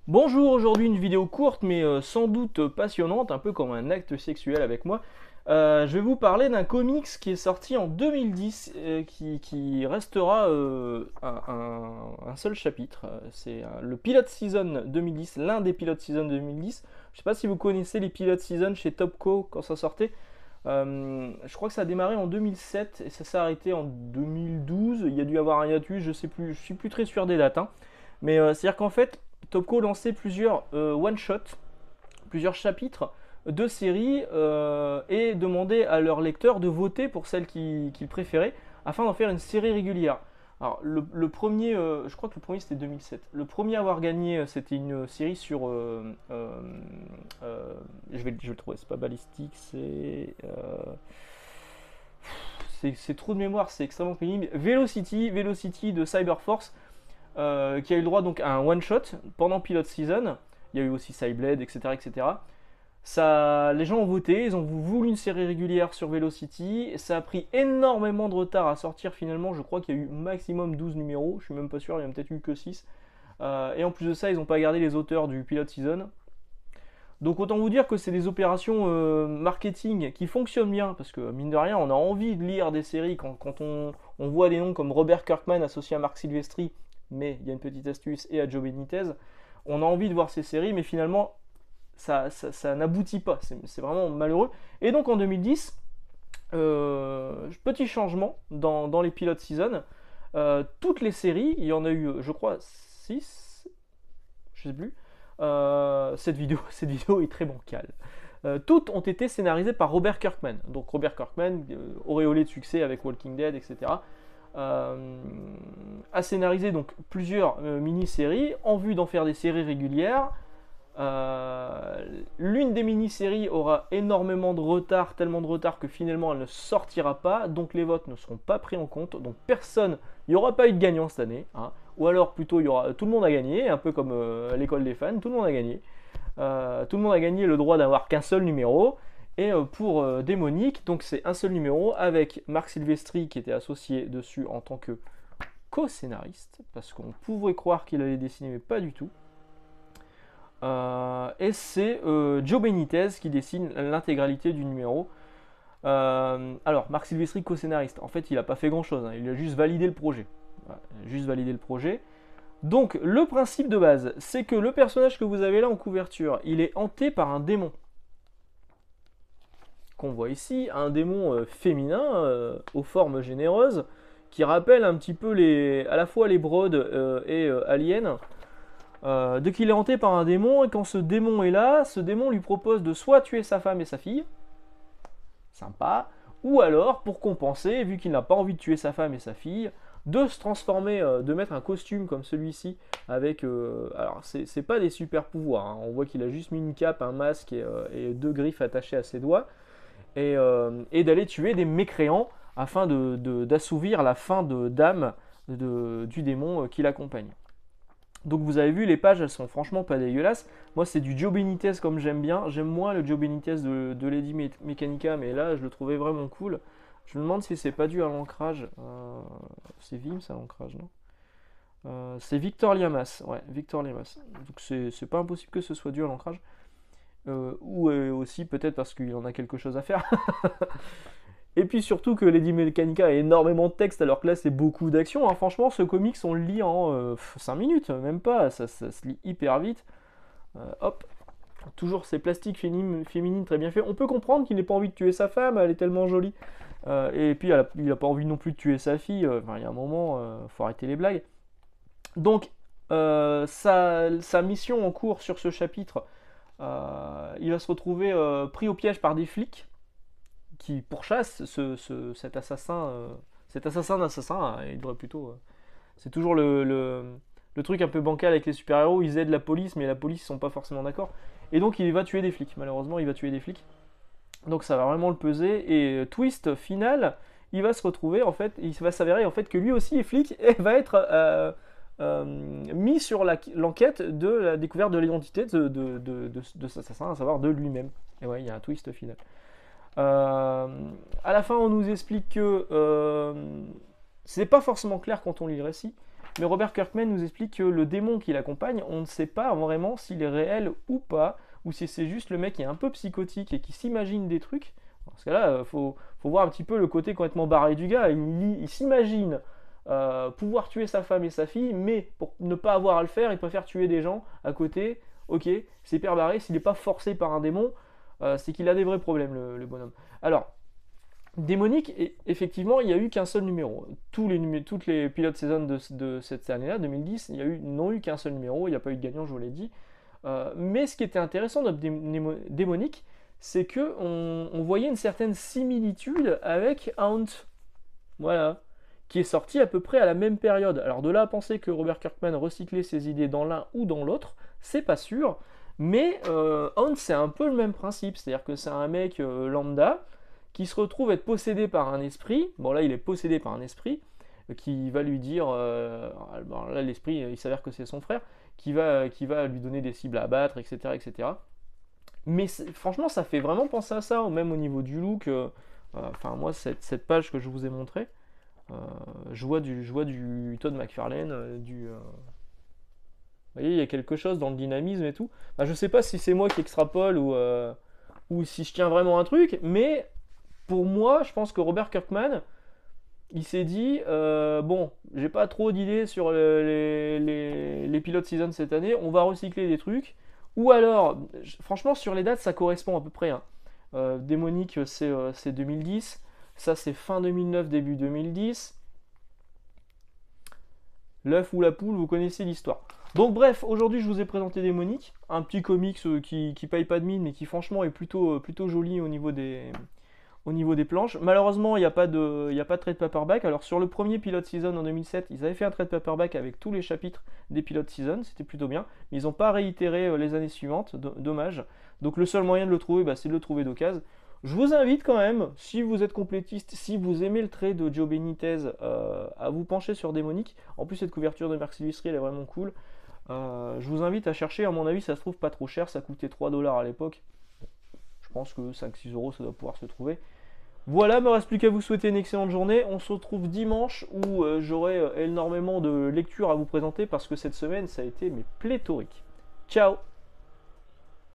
Bonjour, aujourd'hui une vidéo courte mais sans doute passionnante, un peu comme un acte sexuel avec moi. Je vais vous parler d'un comics qui est sorti en 2010, qui restera un seul chapitre. C'est le Pilot Season 2010, l'un des Pilot Season 2010. Je ne sais pas si vous connaissez les Pilot Season chez Topco quand ça sortait. Je crois que ça a démarré en 2007 et ça s'est arrêté en 2012. Il y a dû y avoir un hiatus, je sais plus, je suis plus très sûr des dates, hein. Mais c'est-à-dire qu'en fait, Topco lançait plusieurs one-shots, plusieurs chapitres de séries et demandait à leurs lecteurs de voter pour celle qu'ils préféraient afin d'en faire une série régulière. Alors, le premier, je crois que le premier c'était 2007. Le premier à avoir gagné, c'était une série sur. Je vais le trouver, c'est pas balistique, c'est trop de mémoire, c'est extrêmement pénible. Velocity de Cyberforce, qui a eu le droit donc à un one shot pendant Pilot Season. Il y a eu aussi Cyblade, etc., etc. Ça, les gens ont voté, ils ont voulu une série régulière sur Velocity. Ça a pris énormément de retard à sortir finalement. Je crois qu'il y a eu maximum 12 numéros. Je suis même pas sûr, il y en a peut-être eu que 6. Et en plus de ça, ils n'ont pas gardé les auteurs du Pilot Season. Donc autant vous dire que c'est des opérations marketing qui fonctionnent bien, parce que mine de rien, on a envie de lire des séries quand on voit des noms comme Robert Kirkman associé à Marc Silvestri, mais il y a une petite astuce, et à Joe Benitez. On a envie de voir ces séries, mais finalement, ça n'aboutit pas. C'est vraiment malheureux. Et donc en 2010, petit changement dans les pilotes season. Toutes les séries, il y en a eu, je crois, 6, je sais plus. Cette vidéo est très bancale. Toutes ont été scénarisées par Robert Kirkman. Donc Robert Kirkman, auréolé de succès avec Walking Dead, etc., a scénarisé donc plusieurs mini-séries en vue d'en faire des séries régulières. L'une des mini-séries aura énormément de retard, tellement de retard que finalement elle ne sortira pas, donc les votes ne seront pas pris en compte, donc personne, il n'y aura pas eu de gagnant cette année, hein. Ou alors plutôt il y aura, tout le monde a gagné, un peu comme l'école des fans, tout le monde a gagné. Tout le monde a gagné le droit d'avoir qu'un seul numéro. Et pour Démonique, donc c'est un seul numéro avec Marc Silvestri qui était associé dessus en tant que co-scénariste, parce qu'on pouvait croire qu'il allait dessiner, mais pas du tout. Et c'est Joe Benitez qui dessine l'intégralité du numéro. Alors, Marc Silvestri, co-scénariste, en fait, il n'a pas fait grand-chose, hein, il a juste validé le projet. Voilà, juste validé le projet. Donc, le principe de base, c'est que le personnage que vous avez là en couverture, il est hanté par un démon. Qu'on voit ici, un démon féminin, aux formes généreuses, qui rappelle un petit peu à la fois les Brood et Alien. Dès qu'il est hanté par un démon, et quand ce démon est là, ce démon lui propose de soit tuer sa femme et sa fille, sympa, ou alors, pour compenser, vu qu'il n'a pas envie de tuer sa femme et sa fille, de se transformer, de mettre un costume comme celui-ci, avec... alors, c'est pas des super pouvoirs, hein. On voit qu'il a juste mis une cape, un masque et deux griffes attachées à ses doigts, et d'aller tuer des mécréants afin d'assouvir la faim d'âme du démon qui l'accompagne. Donc vous avez vu, les pages, elles sont franchement pas dégueulasses. Moi, c'est du Joe Benitez comme j'aime bien. J'aime moins le Joe Benitez de Lady Mechanica, mais là, je le trouvais vraiment cool. Je me demande si c'est pas dû à l'ancrage. C'est Vim, ça, l'ancrage, non? C'est Victor Liamas. Ouais, Victor Liamas. Donc c'est pas impossible que ce soit dû à l'ancrage. Ou aussi peut-être parce qu'il en a quelque chose à faire. Et puis surtout que Lady Mechanica a énormément de texte alors que là c'est beaucoup d'action, hein. Franchement, ce comics on le lit en 5 minutes, même pas, ça se lit hyper vite. Hop, toujours ces plastiques féminines très bien faits. On peut comprendre qu'il n'ait pas envie de tuer sa femme, elle est tellement jolie. Et puis il n'a pas envie non plus de tuer sa fille. Enfin, il y a un moment, faut arrêter les blagues. Donc sa mission en cours sur ce chapitre, il va se retrouver pris au piège par des flics qui pourchasse cet assassin, cet assassin d'assassin, hein. Il devrait plutôt. C'est toujours le truc un peu bancal avec les super-héros, ils aident la police, mais la police ils sont pas forcément d'accord. Et donc il va tuer des flics, malheureusement il va tuer des flics. Donc ça va vraiment le peser, et twist final, il va se retrouver en fait, il va s'avérer en fait que lui aussi est flic et va être mis sur l'enquête de la découverte de l'identité de cet assassin, à savoir de lui-même. Et ouais, il y a un twist final. Euh, à la fin, on nous explique que c'est pas forcément clair quand on lit le récit, mais Robert Kirkman nous explique que le démon qui l'accompagne, on ne sait pas vraiment s'il est réel ou pas, ou si c'est juste le mec qui est un peu psychotique et qui s'imagine des trucs. Dans ce cas-là, faut voir un petit peu le côté complètement barré du gars. Il s'imagine pouvoir tuer sa femme et sa fille, mais pour ne pas avoir à le faire, il préfère tuer des gens à côté. Ok, c'est hyper barré. S'il n'est pas forcé par un démon, c'est qu'il a des vrais problèmes, le bonhomme. Alors, démonique, effectivement, il n'y a eu qu'un seul numéro. Toutes les pilotes saison de cette année-là, 2010, n'ont eu qu'un seul numéro. Il n'y a pas eu de gagnant, je vous l'ai dit. Mais ce qui était intéressant dans démonique, c'est que on voyait une certaine similitude avec Haunt, voilà, qui est sorti à peu près à la même période. Alors de là à penser que Robert Kirkman recyclait ses idées dans l'un ou dans l'autre, c'est pas sûr, mais Haunt c'est un peu le même principe, c'est-à-dire que c'est un mec lambda qui se retrouve être possédé par un esprit, bon là il est possédé par un esprit, qui va lui dire, bon, là l'esprit il s'avère que c'est son frère, qui va lui donner des cibles à abattre, etc. etc. Mais franchement, ça fait vraiment penser à ça, même au niveau du look. Enfin, moi, cette page que je vous ai montrée, je vois du Todd McFarlane, vous voyez, il y a quelque chose dans le dynamisme et tout. Bah, je sais pas si c'est moi qui extrapole ou si je tiens vraiment un truc, mais pour moi, je pense que Robert Kirkman, il s'est dit, bon, j'ai pas trop d'idées sur les pilotes season cette année, on va recycler des trucs. Ou alors, franchement, sur les dates, ça correspond à peu près. Hein. Démonique, c'est 2010. Ça, c'est fin 2009, début 2010. L'œuf ou la poule, vous connaissez l'histoire. Donc bref, aujourd'hui, je vous ai présenté Démonique. Un petit comics qui paye pas de mine, mais qui franchement est plutôt joli au niveau des planches. Malheureusement, il n'y a pas de trade paperback. Alors sur le premier Pilot Season en 2007, ils avaient fait un trade paperback avec tous les chapitres des Pilot Season, c'était plutôt bien. Mais ils n'ont pas réitéré les années suivantes, dommage. Donc le seul moyen de le trouver, c'est de le trouver d'occasion. Je vous invite quand même, si vous êtes complétiste, si vous aimez le trait de Joe Benitez, à vous pencher sur Démonique. En plus, cette couverture de Marc Silvestri, elle est vraiment cool. Je vous invite à chercher, à mon avis, ça se trouve pas trop cher, ça coûtait 3$ à l'époque. Je pense que 5-6 euros, ça doit pouvoir se trouver. Voilà, il ne me reste plus qu'à vous souhaiter une excellente journée. On se retrouve dimanche où j'aurai énormément de lectures à vous présenter parce que cette semaine, ça a été pléthorique. Ciao!